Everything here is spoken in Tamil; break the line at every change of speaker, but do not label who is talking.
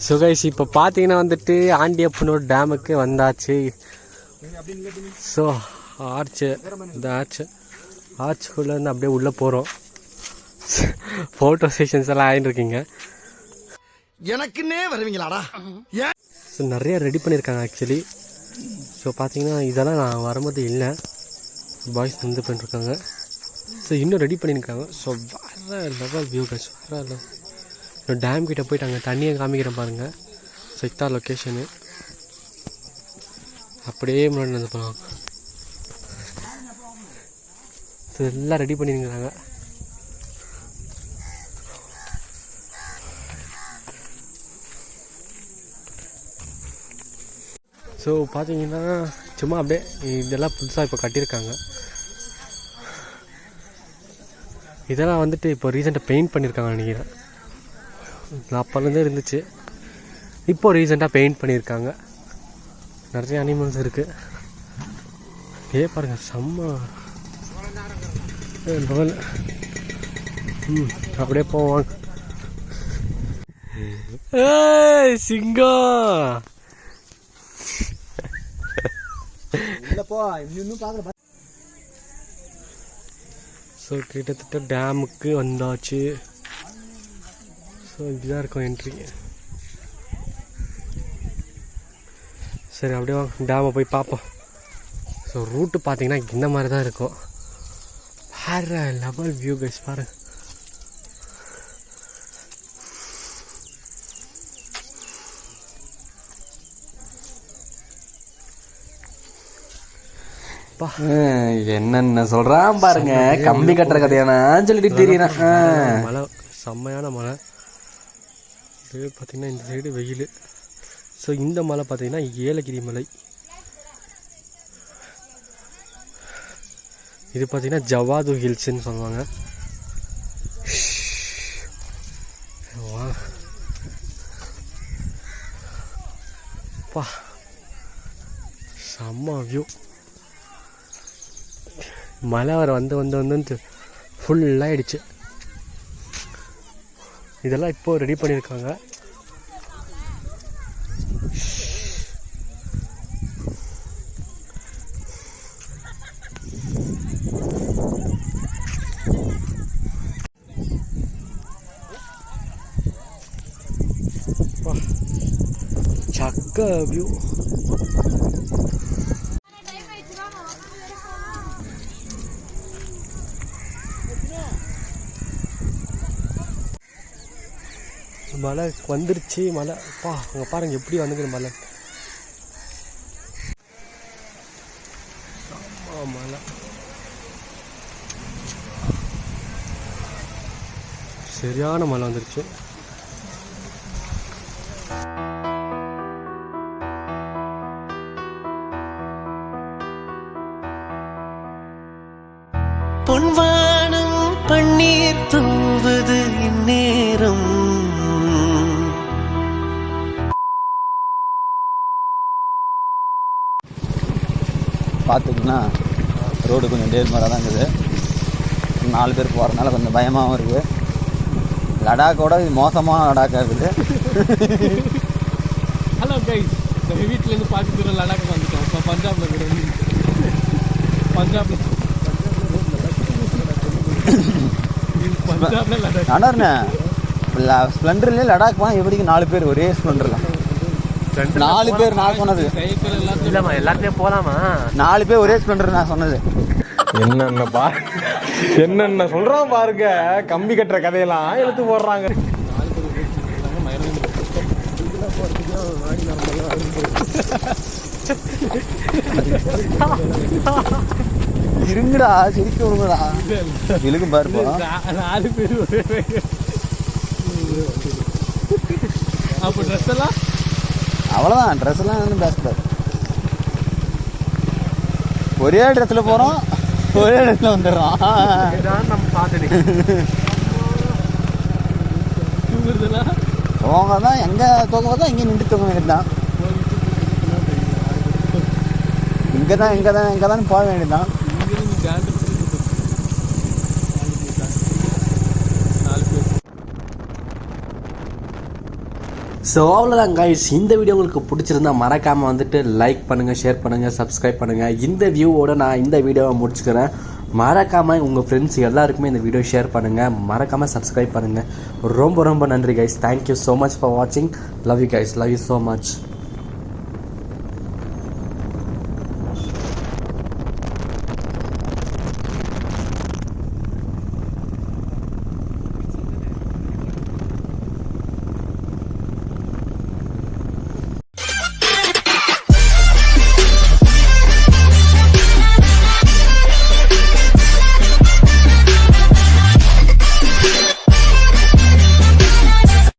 ஸோ கைஸ் இப்போ பார்த்தீங்கன்னா வந்துட்டு ஆண்டியப்பனூர் டேமுக்கு வந்தாச்சு. ஸோ ஆர்ச்சு, இந்த ஆர்ச்சுக்குள்ளேருந்து அப்படியே உள்ளே போகிறோம். ஃபோட்டோ செஷன்ஸ் எல்லாம் ஆகிட்டுருக்கீங்க.
எனக்குன்னே வருவீங்களாடா?
ஸோ நிறைய ரெடி பண்ணியிருக்காங்க ஆக்சுவலி. ஸோ பார்த்தீங்கன்னா இதெல்லாம் நான் வரும்போது இல்லை, பாய்ஸ் வந்து பண்ணிருக்காங்க. ஸோ இன்னும் ரெடி பண்ணியிருக்காங்க. ஸோ வேறு லெவல் வியூ கைஸ், வேறு லெவல். டேம் கிட்டே போயிட்டு அங்கே தண்ணியை காமிக்கிறேன் பாருங்கள். செக்டார் லொக்கேஷனு அப்படியே முன்னாடி வந்து போகலாம். ஸோ எல்லாம் ரெடி பண்ணியிருக்கிறாங்க. ஸோ பார்த்தீங்கன்னா சும்மா அப்படியே இதெல்லாம் புதுசாக இப்போ கட்டியிருக்காங்க. இதெல்லாம் வந்துட்டு இப்போ ரீசெண்டாக பெயிண்ட் பண்ணியிருக்காங்க நினைக்கிறேன். அப்போலேருந்தே இருந்துச்சு, இப்போ ரீசெண்டாக பெயிண்ட் பண்ணியிருக்காங்க. நிறைய அனிமல்ஸ் இருக்குது. பாருங்கள், செம்ம லெவல். அப்படியே போவாங்க. சிங்கம் ஸோ கிட்டத்தட்ட டேமுக்கு வந்தாச்சு. ஸோ இப்படிதான் இருக்கும் என்ட்ரி. சரி அப்படியே வாங்க டேமை போய் பார்ப்போம். ஸோ ரூட்டு பார்த்தீங்கன்னா இந்த மாதிரி தான் இருக்கும். வேறு லெவல் வியூ கைஸ் பாருங்க.
என்னென்ன சொல்றான் பாருங்க, கம்பி கட்டுற கதையானா சொல்லிட்டு தெரியணும்.
மழை, செம்மையான மழை. இது பார்த்தீங்கன்னா இந்த சைடு வெயில். ஸோ இந்த மலை பார்த்தீங்கன்னா ஏலகிரி மலை. இது பார்த்தீங்கன்னா ஜவாது ஹில்ஸ்ன்னு சொல்லுவாங்க. பா செம்ம வியூ. மழை வர வந்து ஃபுல்லாகிடுச்சு. இதெல்லாம் இப்போது ரெடி பண்ணியிருக்காங்க. சக்க வியூ. மழை வந்துருச்சு. மழை பா அங்கே பாருங்கள் எப்படி வந்துக்குது மழை. மழை சரியான மழை வந்துருச்சு.
பொன்வானம் பன்னீர் தூவது இந்நேரம்.
பார்த்திங்கன்னா ரோடு கொஞ்சம் டேர்மராக தான் இருக்குது. 4 பேர் போகிறதுனால கொஞ்சம் பயமாகவும் இருக்குது. லடாக்கோட இது மோசமான லடாக்காக இருக்குது.
ஹலோ கைஸ், நம்ம வீட்டிலேருந்து பார்த்து தூரம் லடாக் வந்துட்டோம். இப்போ பஞ்சாபில் கூட
அண்ணா ஸ்ப்ளெண்டர்லேயே லடாக் போனால் எப்படிக்கு 4 பேர் ஒரே ஸ்ப்ளெண்டரில் 4 பேர் நான் சொன்னது
இல்லைம்மா, எல்லாத்தையுமே போகலாமா?
4 பேர் ஒரே ஸ்ப்ளெண்டர் நான் சொன்னது.
என்னென்ன சொல்றான் பாருங்க, கம்பி கட்டுற கதையெல்லாம் எடுத்து போடுறாங்க.
இருங்கடா, சிரிக்க விடுங்கடா. இழுக்கும் பாருப்பா.
4 பேர் அப்போ ட்ரெஸ் எல்லாம்
அவ்வளோதான். ட்ரெஸ் எல்லாம் ஒன்றும் பேசக்கூடாது. ஒரே ட்ரெஸ்ஸில் போகிறோம், ஒரே இடத்துல வந்துடுறோம்.
நம்ம பார்த்துட்டு
அவங்க தான் எங்கே தூக்கம் இங்கே நின்று தூங்க வேண்டியதுதான். இங்கே தான் போக வேண்டியதுதான்.
ஸோ அவ்வளோதான் கைஸ், இந்த வீடியோ உங்களுக்கு பிடிச்சிருந்தா மறக்காமல் வந்துட்டு லைக் பண்ணுங்கள், ஷேர் பண்ணுங்கள், சப்ஸ்கிரைப் பண்ணுங்கள். இந்த வியூவோட நான் இந்த வீடியோவை முடிச்சுக்கிறேன். மறக்காமல் உங்கள் ஃப்ரெண்ட்ஸ் எல்லாருக்குமே இந்த வீடியோ ஷேர் பண்ணுங்கள், மறக்காமல் சப்ஸ்கிரைப் பண்ணுங்கள். ரொம்ப ரொம்ப நன்றி guys. Thank you so much for வாட்சிங். Love you guys, love you so much.